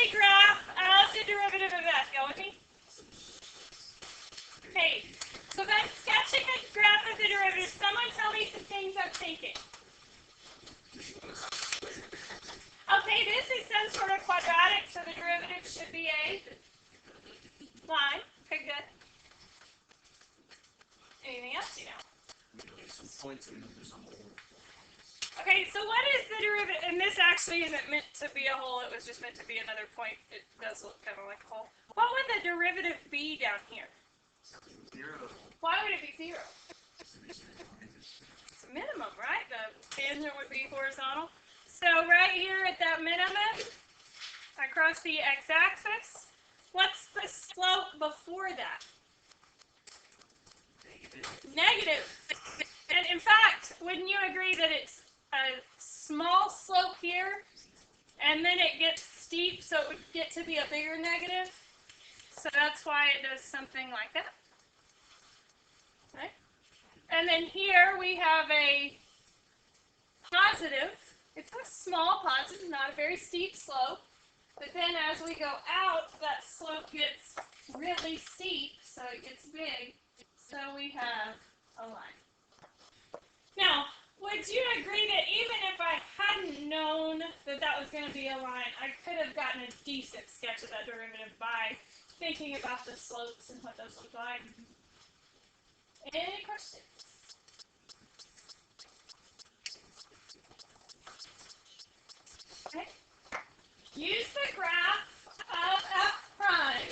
a graph of the derivative of f. Y'all with me? Okay, so if I'm sketching a graph of the derivative, someone tell me some things I'm thinking. Okay, this is some sort of quadratic, so the derivative should be a line. Okay, good. Anything else you know? Okay, so what is the derivative? And this actually isn't meant to be a hole, it was just meant to be another point. It does look kind of like a hole. What would the derivative be down here? 0. Why would it be 0? It's a minimum, right? The tangent would be horizontal. So right here at that minimum, across the x-axis, what's the slope before that? Negative. And in fact, wouldn't you agree that it's a small slope here, and then it gets steep, so it would get to be a bigger negative? So that's why it does something like that. Okay? And then here we have a positive. It's a small positive, not a very steep slope. But then as we go out, that slope gets really steep, so it gets big. So we have a line. Now, would you agree that even if I hadn't known that that was going to be a line, I could have gotten a decent sketch of that derivative by thinking about the slopes and what those look like? Any questions? Okay. Use the graph of f prime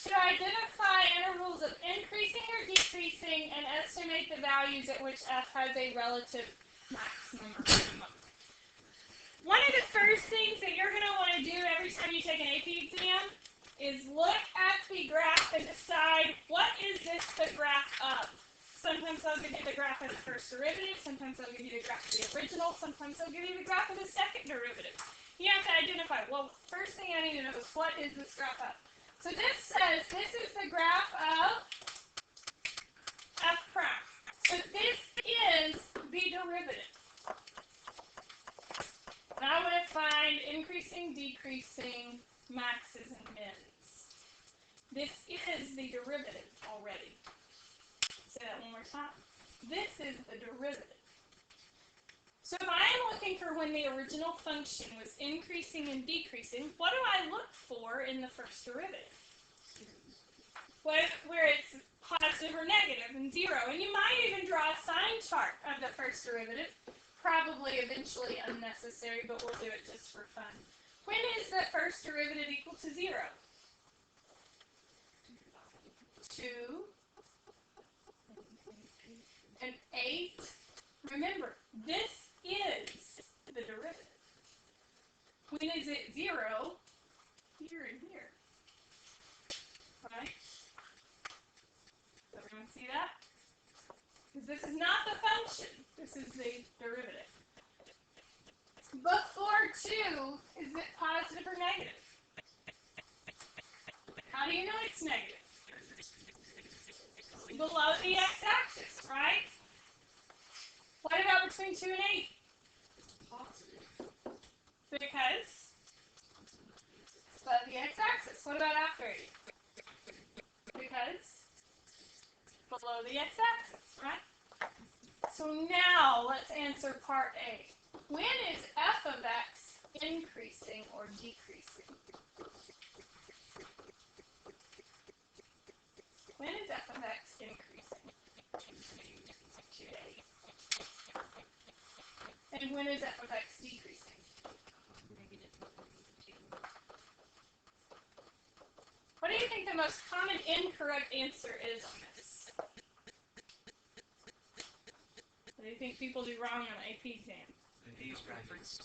to identify intervals of increasing or decreasing and estimate the values at which f has a relative maximum or minimum. One of the first things that you're going to want to do every time you take an AP exam is look at the graph and decide what is this the graph of. Sometimes they'll give you the graph of the first derivative, sometimes they'll give you the graph of the original, sometimes they'll give you the graph of the second derivative. You have to identify, well, first thing I need to know is what is this graph of? So this says this is the graph of f prime. So this is the derivative. And I want to find increasing, decreasing, maxes, and mins. This is the derivative already. Say that one more time. This is the derivative. So if I am looking for when the original function was increasing and decreasing, what do I look for in the first derivative? Where it's positive or negative and 0. And you might even draw a sign chart of the first derivative. Probably eventually unnecessary, but we'll do it just for fun. When is the first derivative equal to 0? 2 and 8. Remember, this is the derivative. When is it 0? Here and here. Right? Does everyone see that? Because this is not the function. This is the derivative. Before 2, is it positive or negative? How do you know it's negative? Below the x-axis, right? What about between 2 and 8? Positive. Because it's above the x-axis. What about after 8? Because below the x-axis, right? So now let's answer part A. When is f of x increasing or decreasing? When is f of x increasing? To 8. And when is f of x decreasing? What do you think the most common incorrect answer is on this? What do you think people do wrong on AP exam?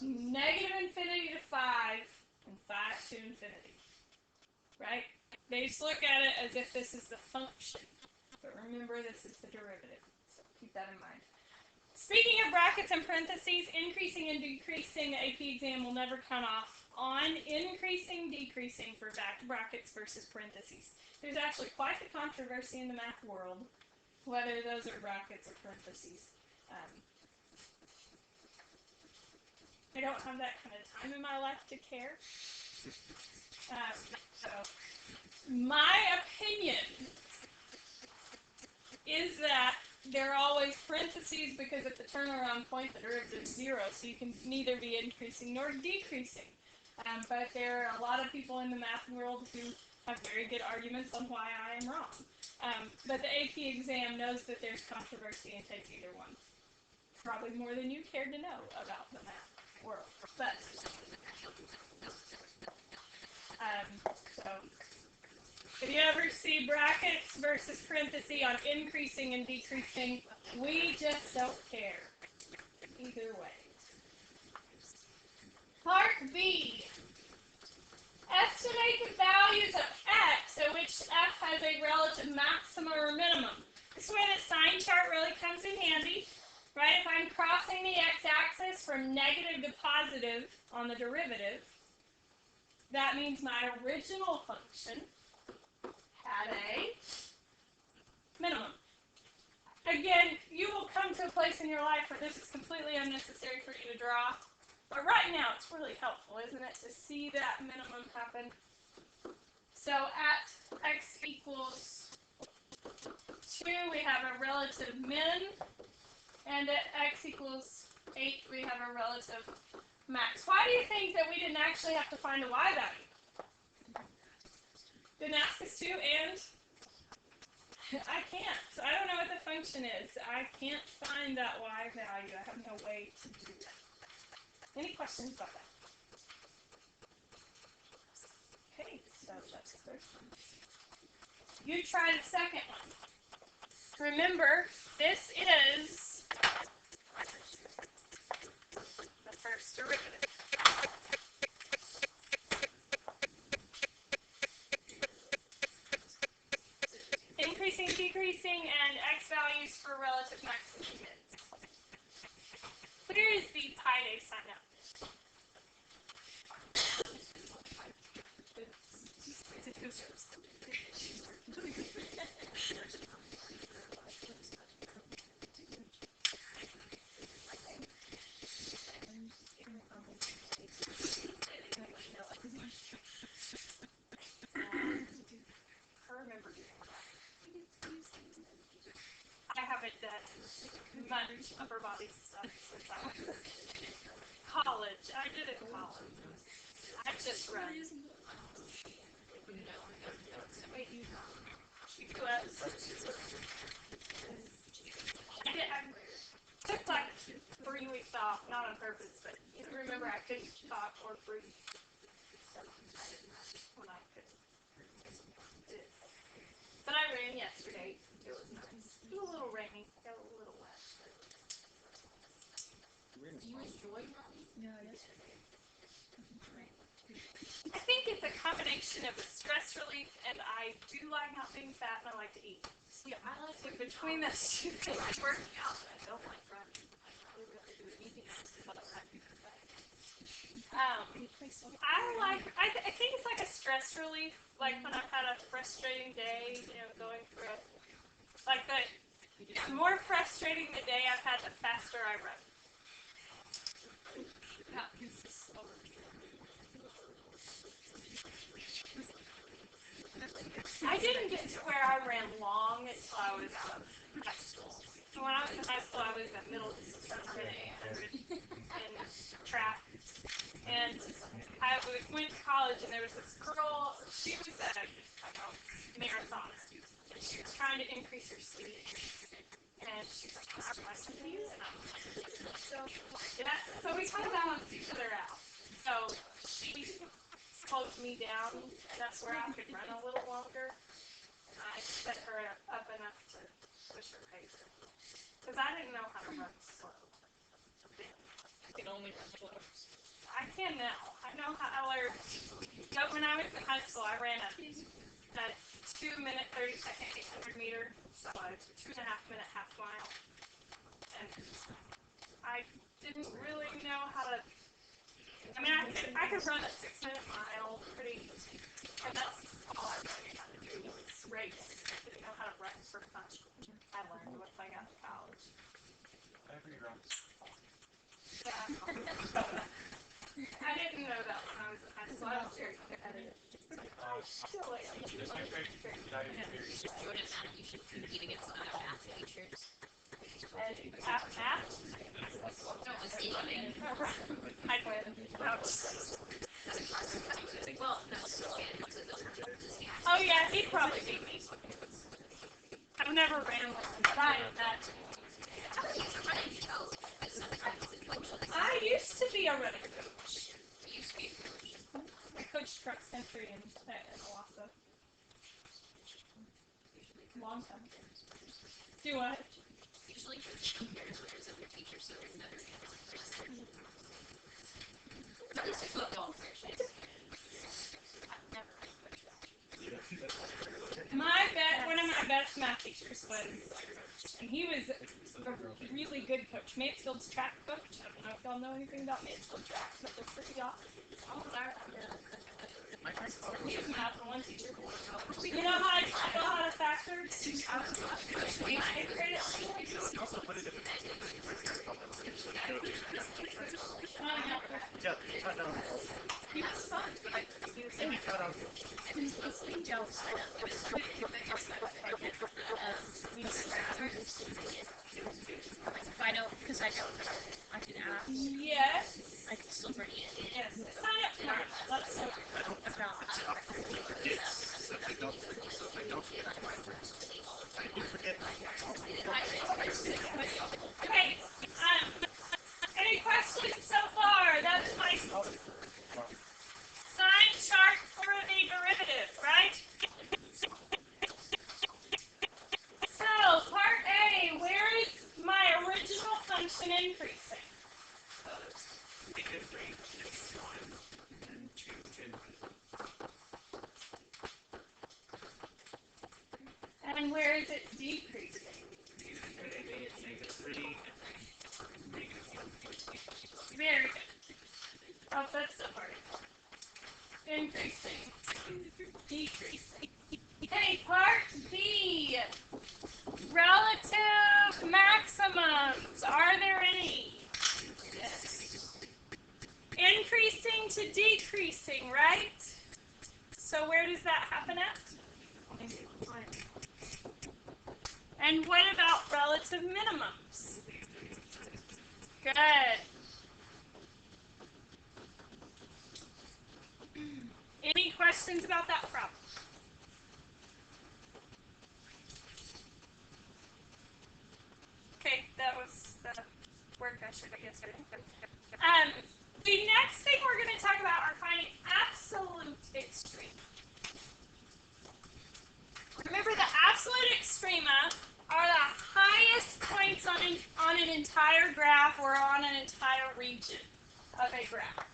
Negative infinity to 5 and 5 to infinity. Right? They just look at it as if this is the function. But remember, this is the derivative. So keep that in mind. Speaking of brackets and parentheses, increasing and decreasing, the AP exam will never come off on increasing, decreasing for brackets versus parentheses. There's actually quite the controversy in the math world whether those are brackets or parentheses. I don't have that kind of time in my life to care. So, my opinion is that there are always parentheses because at the turnaround point the derivative is 0, so you can neither be increasing nor decreasing. But there are a lot of people in the math world who have very good arguments on why I am wrong. But the AP exam knows that there's controversy and takes either one. Probably more than you care to know about the math world. But, so, if you ever see brackets versus parentheses on increasing and decreasing, we just don't care. Either way. Part B. Estimate the values of x at which f has a relative maximum or minimum. This is where the sign chart really comes in handy. Right? If I'm crossing the x-axis from negative to positive on the derivative, that means my original function had a minimum. Again, you will come to a place in your life where this is completely unnecessary for you to draw. But right now, it's really helpful, isn't it, to see that minimum happen? So at x equals 2, we have a relative min. And at x equals 8, we have a relative max. Why do you think that we didn't actually have to find a y value? Didn't ask us to, and I can't. So I don't know what the function is. I can't find that y value. I have no way to do that. Any questions about that? Okay, so that's the first one. You try the second one. Remember, this is the first derivative. Increasing, decreasing, and x values for relative max and min. Where is the pi day sign up? I haven't done much upper body stuff since I was in college. I did it in college. I just run. Wait, you I took like 3 weeks off, not on purpose, but remember I couldn't talk or breathe. When I could. But I ran yesterday. It was nice. It was a little rainy. Got a little wet. Do you enjoy running? Yeah, yesterday. I think it's a combination of a stress relief and I do like not being fat and I like to eat. Yeah, I like to between those two things. Working out, but I don't like running. I really do anything else but I like I think it's like a stress relief. Like when I've had a frustrating day, going through it. Like the more frustrating the day I've had, the faster I run. I didn't get to where I ran long until I was out of high school. So when I was in high school, I was at middle distance and 800 in track. And I went to college, and there was this girl. She was a marathonist. And she was trying to increase her speed. And she was like, "Can I run with you?" And I was like, so we kind of balanced each other out. So she slowed me down, and that's where I could run a little longer. And I set her up enough to push her pace. Because I didn't know how to run slow. I can only run slow. I can now. I know how I learned. But when I was in high school, I ran a 2-minute, 30-second 800 meter, so a 2.5-minute half mile. And I didn't really know how to. I mean, I could run a 6-minute mile pretty easy. And that's all I really had to do was race. I didn't know how to run for fun. I learned once I got to college. Yeah. I didn't know that when I was in high school. I was very competitive. I win. Ouch. Oh yeah, he'd probably beat me. I've never ran with him, but I imagine. I used to be a running coach. I coached cross country in Owasso. Long time ago. Do what? One of my best math teachers was, and he was a really good coach. Mansfield's track coach. I don't know if y'all know anything about Mansfield track, but they're pretty awesome. He was my Alpha 1 teacher. You know how to factor? He was fun. I know, because I can ask. Yes. I can still bring it. Yes. Sign up tomorrow. Let's go. Okay. Any questions so far? That's my sign chart for the derivative, right? So, part A, where is my original function increasing? And where is it decreasing? Very good. Oh, that's the part. Increasing. Decreasing. Okay, part B. Relative maximums. Are there any? Yes. Increasing to decreasing, right? So where does that happen at? And what about relative minimums? Good. Any questions about that problem? Okay, that was the word I should have yesterday. The next thing we're going to talk about are finding absolute extrema. Remember, the absolute extrema are the highest points on an entire graph or on an entire region of a graph.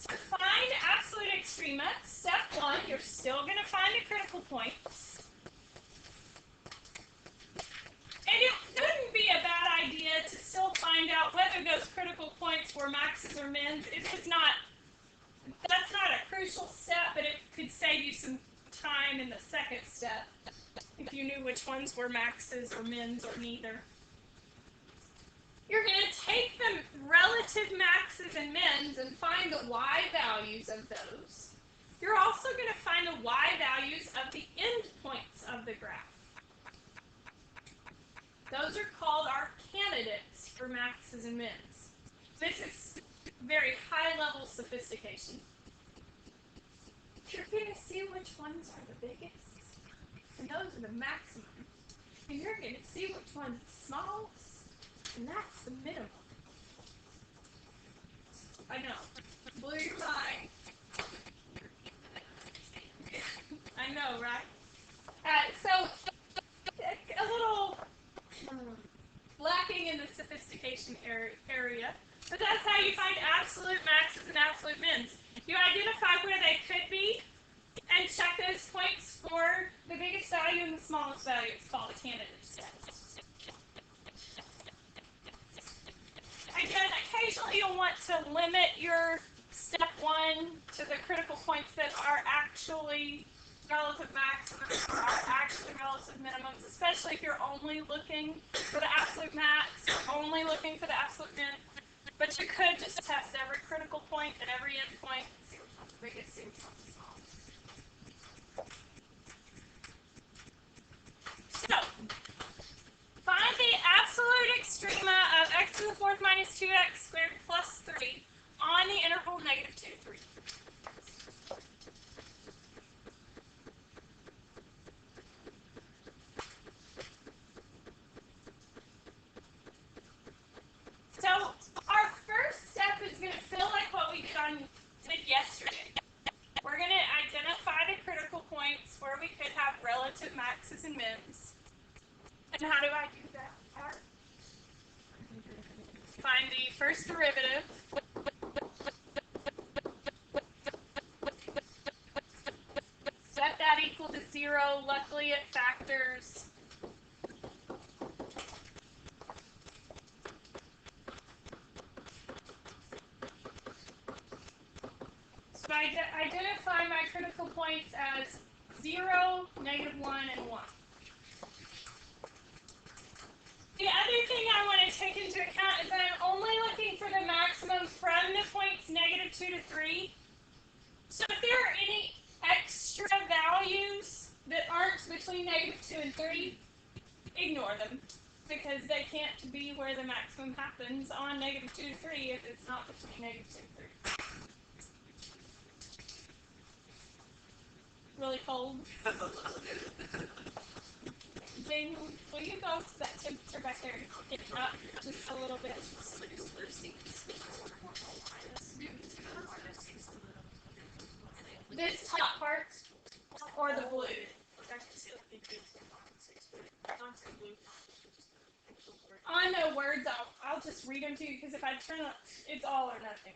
To find absolute extrema, step one, you're still going to find the critical points. And it wouldn't be a bad idea to still find out whether those critical points were maxes or mins. That's not a crucial step, but it could save you some time in the second step if you knew which ones were maxes or mins or neither. You're going to take the relative maxes and mins and find the y values of those. You're also going to find the y values of the endpoints of the graph. Those are called our candidates for maxes and mins. This is very high-level sophistication. You're going to see which ones are the biggest, and those are the maximum. And you're going to see which one's the smallest, and that's the minimum. I know. Blew your mind. I know, right? So, a little lacking in the sophistication area, but that's how you find absolute maxes and absolute mins. You identify where they could be and check those points for the biggest value and the smallest value. It's called a candidate set. Again, occasionally you'll want to limit your step one to the critical points that are actually relative maximums or are actually relative minimums, especially if you're only looking for the absolute max, only looking for the absolute min. But you could just test every critical point and every endpoint biggest seems small. So, find the absolute extrema of x to the fourth minus 2x squared plus 3 on the interval negative 2, 3. So, our first step is going to feel like what we did yesterday. We're going to identify the critical points where we could have relative maxes and mins. And how do I do that? Find the first derivative. Set that equal to 0. Luckily, it factors. So I identify my critical points as 0, -1, and 1. The other thing I want to take into account is that I'm only looking for the maximum from the points -2 to 3. So if there are any extra values that aren't between -2 and 3, ignore them, because they can't be where the maximum happens on -2 to 3 if it's not between -2 and 3. Really cold. Then will you go to that temperature back there and get it up just a little bit? This top part or the blue? On the words, I'll just read them to you because if I turn the, it's all or nothing.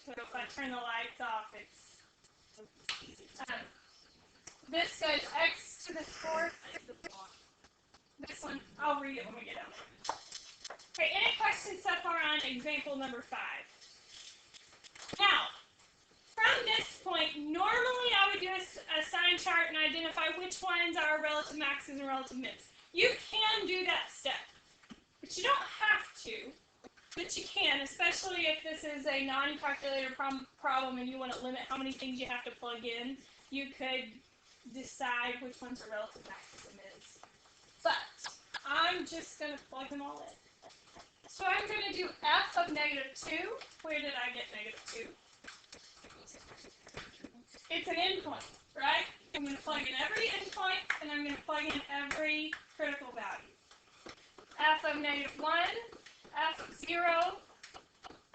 So if I turn the lights off, it's this goes x to the fourth. This one, I'll read it when we get out. Okay, any questions so far on example number 5? Now, from this point, normally I would do a sign chart and identify which ones are relative maxes and relative mins. You can do that step, but you don't have to. But you can, especially if this is a non-calculator problem and you want to limit how many things you have to plug in. You could decide which ones are relative maxes and mins. But I'm just going to plug them all in. So I'm going to do f of -2. Where did I get -2? It's an endpoint, right? I'm going to plug in every endpoint, and I'm going to plug in every critical value. F of -1, f of 0,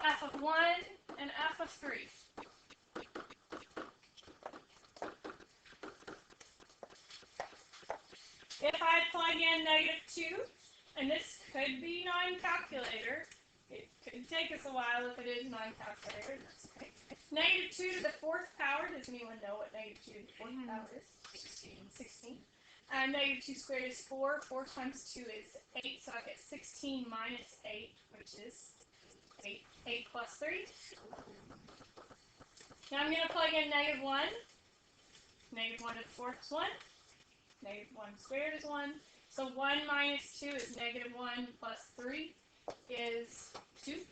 f of 1, and f of 3. If I plug in -2, and this could be non-calculator, it could take us a while if it is non-calculator. -2 to the fourth power, does anyone know what -2 to the fourth power is? 16. -2 squared is 4. 4 times 2 is 8, so I get 16 minus 8, which is 8. 8 plus 3. Now I'm going to plug in -1. -1 to the fourth is 1. -1 squared is 1. So 1 minus 2 is -1 plus 3 is 2.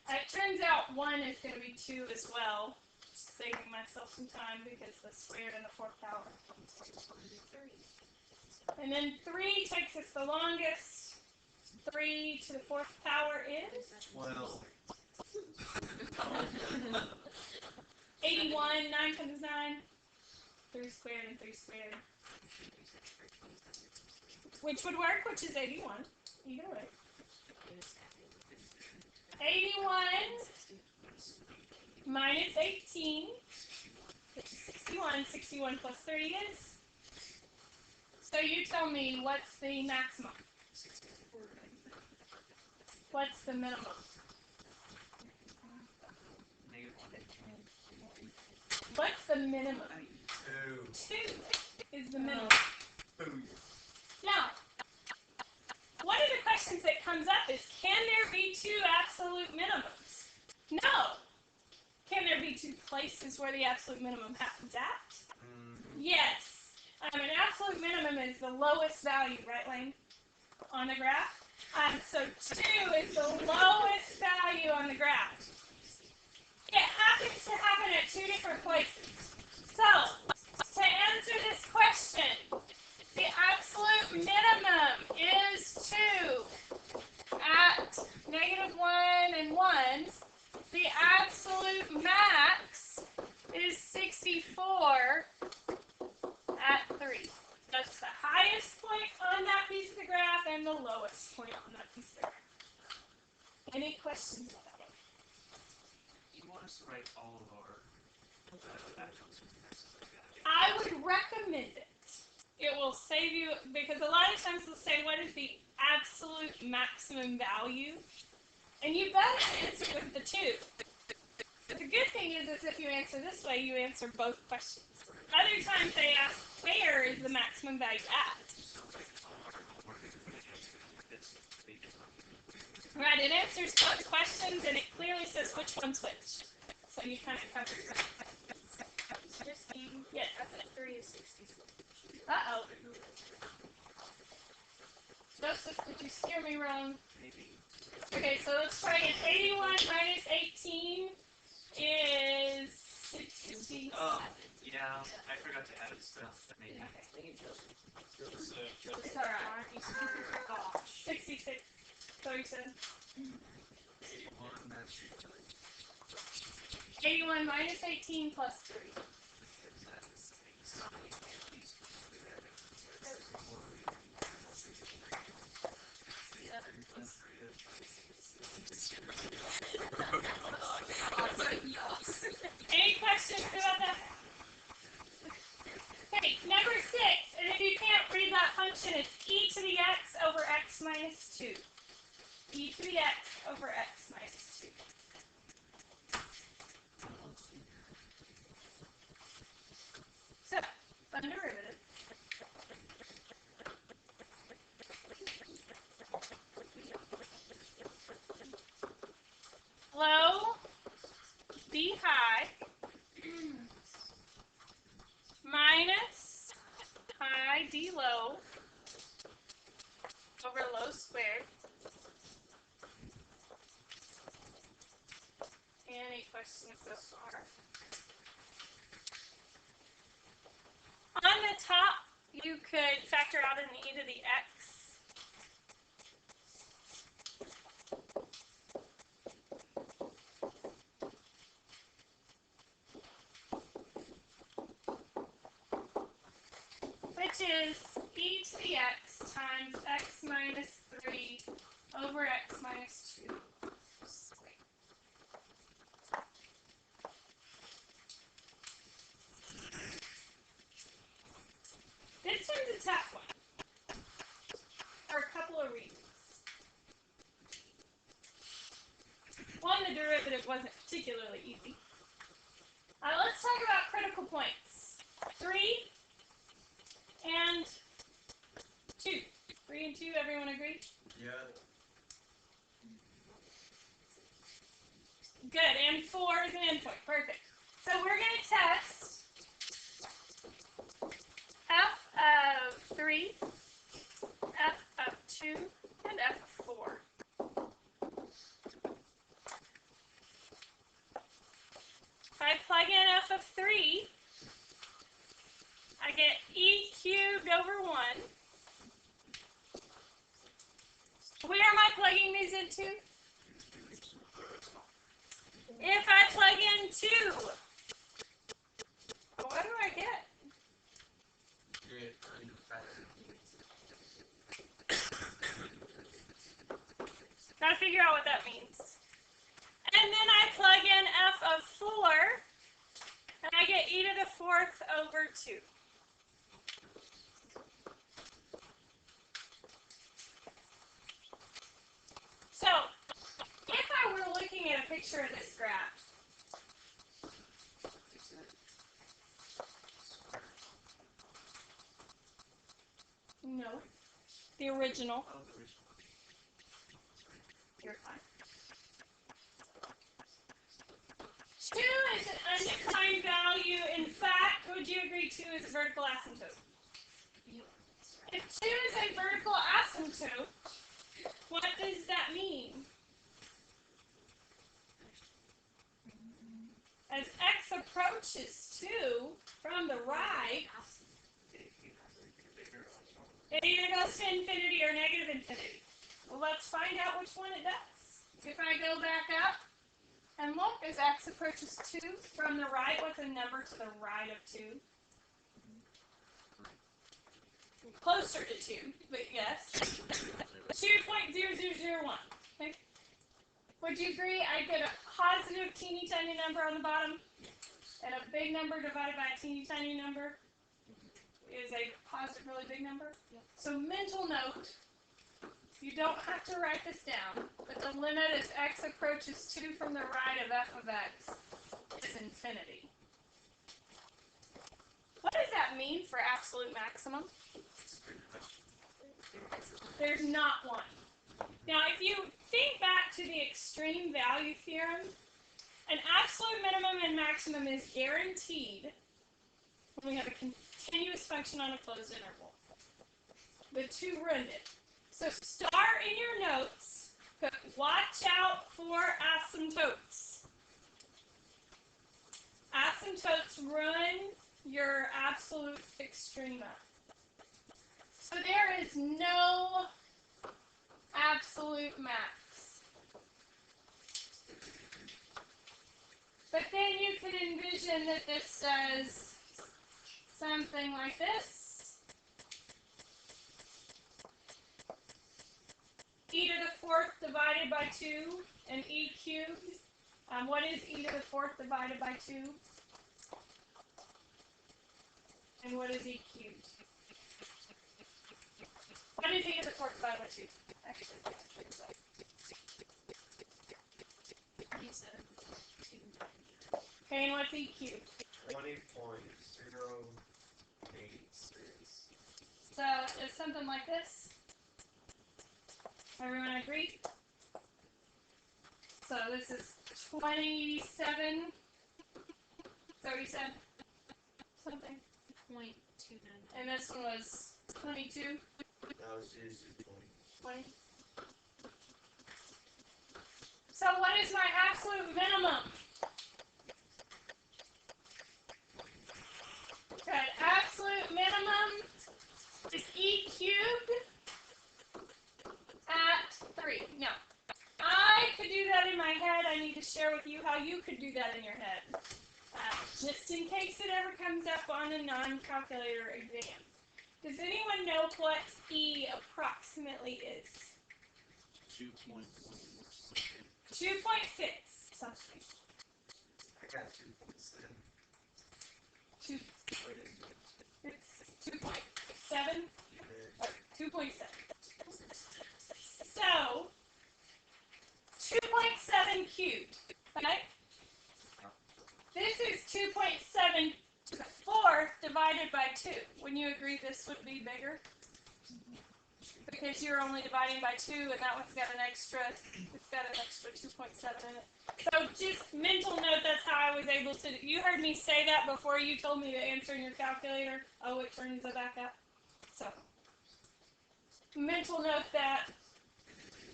It turns out 1 is going to be 2 as well. Just saving myself some time because the squared and the fourth power. And then 3 takes us the longest. 3 to the fourth power is 12. 81. 9 times 9. 3 squared and 3 squared. Which would work, which is 81. Either way. 81 minus 18 is 61. 61 plus 30 is. So you tell me what's the maximum? What's the minimum? What's the minimum? 2 is the minimum. Now, one of the questions that comes up is, can there be 2 absolute minimums? No. Can there be 2 places where the absolute minimum happens at? Yes. An absolute minimum is the lowest value, right, Lane? On the graph. So 2 is the lowest value on the graph. It happens to have an different places. So, to answer this question, the absolute minimum is 2 at -1 and 1. The absolute max is 64 at 3. That's the highest point on that piece of the graph and the lowest point on that piece of the graph. Any questions about it? You want us to write all of our I would recommend it. It will save you, because a lot of times they'll say, what is the absolute maximum value? And you better answer with the 2. But the good thing is if you answer this way, you answer both questions. Other times they ask, where is the maximum value at? Right, it answers both questions, and it clearly says which one's which. So you kind of cover it. Yes. 3 is 64. Uh-oh. Joseph, did you steer me wrong? maybe. Okay, so let's try again. 81 minus 18 is 60. Oh, yeah. I forgot to add stuff. Maybe. Okay. So, It's alright. 66. So you said? 81, that's 81 minus 18 plus 3. Any questions about that? Okay, number 6. And if you can't read that function, it's e to the x over x minus 2. E to the x over x minus 2. So, fun derivative. Low d high minus high d low over low squared. Any questions so far? On the top, you could factor out an e to the x. Which is e to the x times x minus 3 over x minus 2. This one's a tough one, for a couple of reasons. One, the derivative wasn't particularly easy. Let's talk about critical points. 3 and 2. 3 and 2, everyone agree? Yeah. Good, and 4 is an endpoint. Perfect. So we're going to test f of 3, f of 2, and f of 4. If I plug in f of 3, I get e cubed over 1. Where am I plugging these into? If I plug in 2, what do I get? Gotta figure out what that means. And then I plug in f of 4, and I get e to the 4th over 2. So, if I were looking at a picture of this graph, no, the original. Oh, the original. You're fine. 2 is an undefined value. In fact, would you agree 2 is a vertical asymptote? If 2 is a vertical asymptote, what does that mean? As x approaches approaches 2 from the right, it either goes to infinity or negative infinity. Well, let's find out which one it does. If I go back up and look, as x approaches 2 from the right, what's a number to the right of 2? Closer to 2, but yes. 2.0001. Okay. Would you agree I get a positive teeny tiny number on the bottom and a big number divided by a teeny tiny number is a positive really big number? Yep. So mental note, you don't have to write this down, but the limit as x approaches 2 from the right of f of x is infinity. What does that mean for absolute maximum? There's not one. Now, if you think back to the extreme value theorem, an absolute minimum and maximum is guaranteed when we have a continuous function on a closed interval. The two ruined it. So start in your notes, but watch out for asymptotes. Asymptotes ruin your absolute extrema. So there is no absolute max. But then you could envision that this says something like this. E to the 4th divided by 2 and e cubed. What is e to the 4th divided by 2? And what is e cubed? What is e to the 4th divided by 2? Actually, okay, and what's e cubed? 20.086. So it's something like this. Everyone agree? So this is 27. 37. Something. 0.29. And this one was 22. That was usually 20. So what is my absolute minimum? Good. Absolute minimum is e cubed at 3. No. I could do that in my head. I need to share with you how you could do that in your head. Just in case it ever comes up on a non-calculator exam. Does anyone know what E approximately is? 2.1. 2.6 something. I got 2.7. 2. It's 2.7. 2.7. So 2.7 cubed. Okay. This is 2.7 to the 4th divided by 2. Wouldn't you agree this would be bigger? Because you're only dividing by 2, and that one's got an extra. It's got an extra 2.7 in it. So just mental note. That's how I was able to. You heard me say that before you told me to answer in your calculator. Oh, it turns it back up. So mental note that.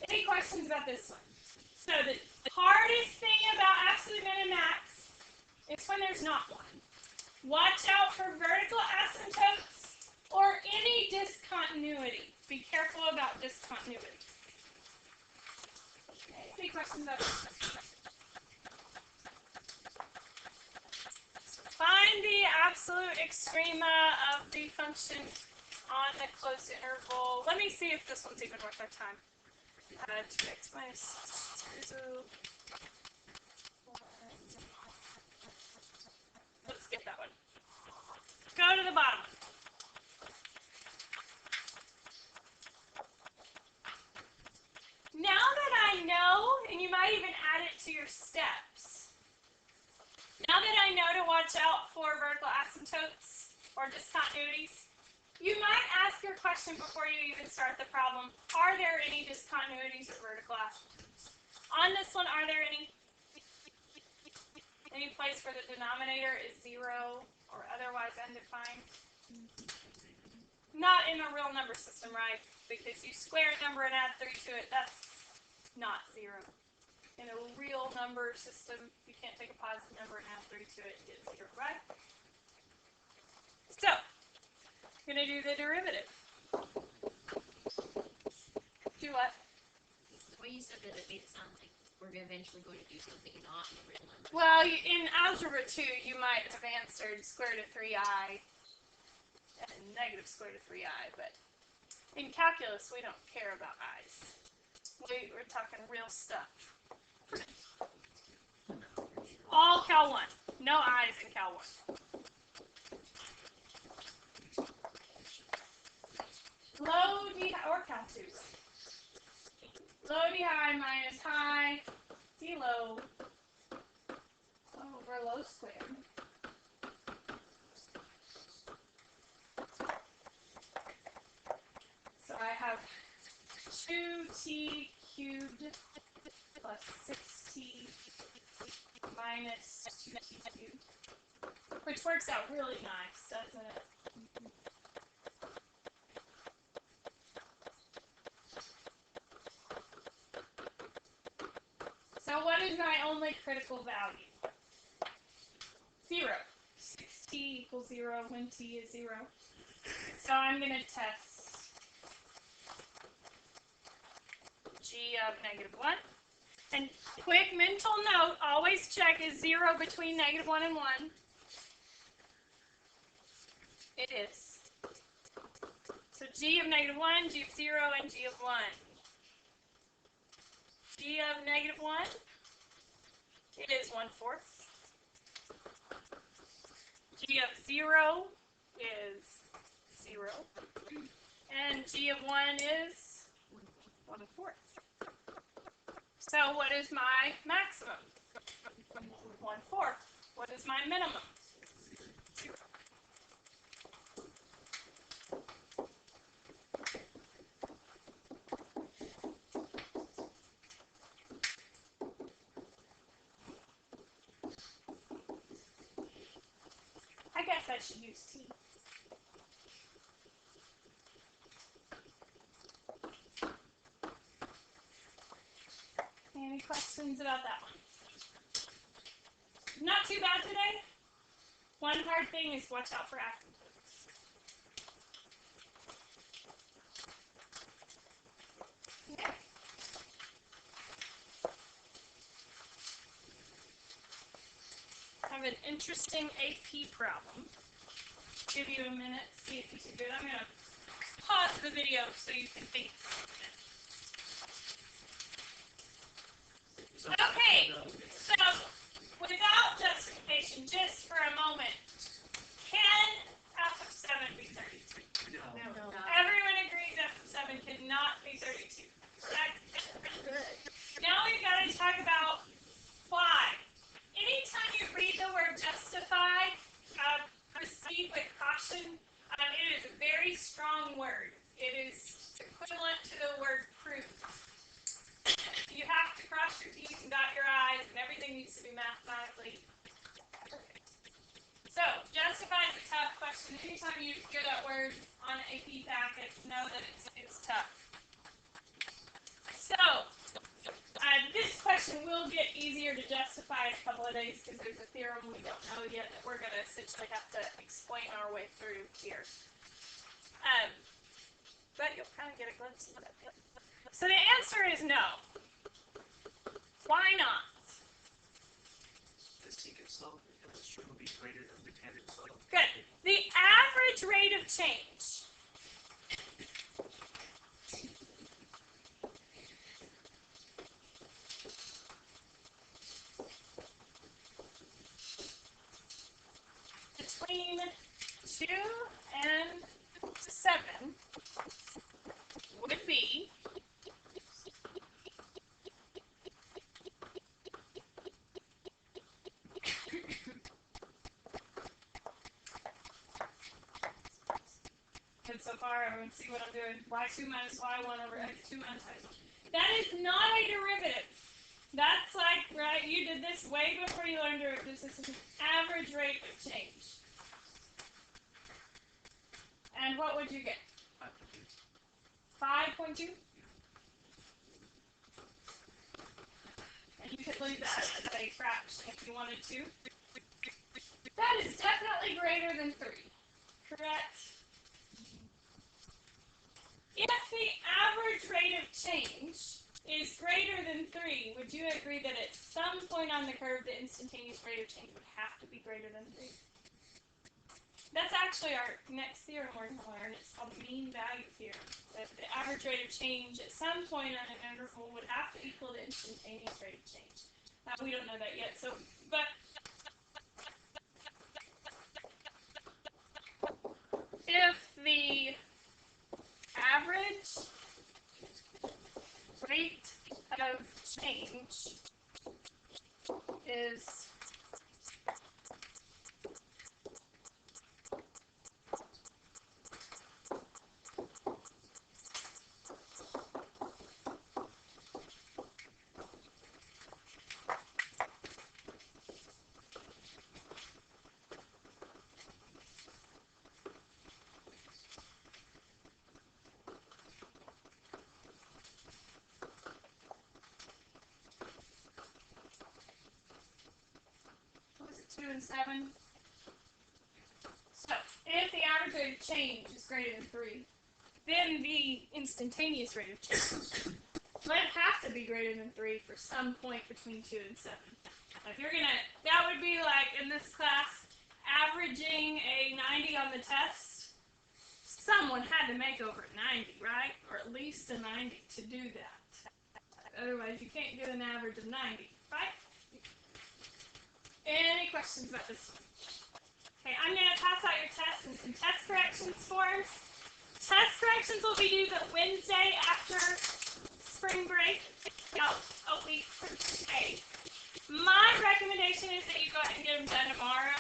Any questions about this one? So the hardest thing about absolute min and max is when there's not one. Watch out for vertical asymptotes or any discontinuity. Be careful about discontinuity. Any questions about this? Find the absolute extrema of the function on the closed interval. Let me see if this one's even worth our time. 2x minus 2. Let's get that one. Go to the bottom. Now that I know, and you might even add it to your steps, now that I know to watch out for vertical asymptotes or discontinuities, you might ask your question before you even start the problem. Are there any discontinuities or vertical asymptotes? On this one, are there any? Any place where the denominator is 0 or otherwise undefined? Not in a real number system, right? Because you square a number and add 3 to it, that's not 0. in a real number system, you can't take a positive number and add 3 to it, get 0, right? So, I'm going to do the derivative. Do what? The way you said that, it made it sound like we're eventually going to do something not in real numbers. Well, in Algebra 2, you might have answered square root of 3i and negative square root of 3i, but in calculus, we don't care about i's. We're talking real stuff. All Cal 1. No i's in Cal 1. Low D or Cal 2. Low D high minus high D low over low squared. So I have 2t cubed plus 6t minus 2t cubed, which works out really nice, doesn't it? So what is my only critical value? 0. 6t equals 0 when t is 0. So I'm going to test g of -1. And quick mental note, always check, is 0 between -1 and 1? It is. So g of -1, g of 0, and g of 1. G of -1 is 1/4. G of 0 is 0. And g of 1 is 1/4. So what is my maximum? 1/4. What is my minimum? 0. I guess I should use t. Any questions about that one? Not too bad today. One hard thing is watch out for asymptotes. Okay. I have an interesting AP problem. Give you a minute, see if you can do it. I'm going to pause the video so you can think. Okay, so without justification, just for a moment, can f of 7 be 32? No. Everyone agrees f of 7 cannot be 32. Now we've got to talk about why. Anytime you read the word justify, proceed with caution. It is a very strong word. It is equivalent to the word prove. You have to cross your T's and dot your I's, and everything needs to be mathematically perfect. So, justify is a tough question. Anytime you hear that word on AP packets, know that it's tough. So, this question will get easier to justify in a couple of days because there's a theorem we don't know yet that we're going to essentially have to explain our way through here. But you'll kind of get a glimpse of it. So the answer is no. Why not? The secant slope will be greater than the tangent slope. Good. The average rate of change. Between 2 and 7 would be good so far. Everyone see what I'm doing? Y2 minus y1 over x2 minus x1. That is not a derivative. That's like, right, you did this way before you learned derivatives. This is an average rate of change. And what would you get? 5.2? You could leave that as a fraction if you wanted to. That is definitely greater than 3. Correct? If the average rate of change is greater than 3, would you agree that at some point on the curve, the instantaneous rate of change would have to be greater than 3? That's actually our next theorem we're going to learn. It's called the mean value theorem. That the average rate of change at some point on an interval would have to equal the instantaneous rate of change. We don't know that yet. So, but if the average rate of change is what was it, 2 and 7? So, if the average rate of change is greater than 3, then the instantaneous rate of change might have to be greater than 3 for some point between 2 and 7. If you're gonna, that would be like in this class, averaging a 90 on the test. Someone had to make over 90, right? Or at least a 90 to do that. Otherwise, you can't do an average of 90, right? Any questions about this one? Okay, I'm going to pass out your tests and some test corrections forms. Test corrections will be due the Wednesday after spring break. A week from today. My recommendation is that you go ahead and get them done tomorrow.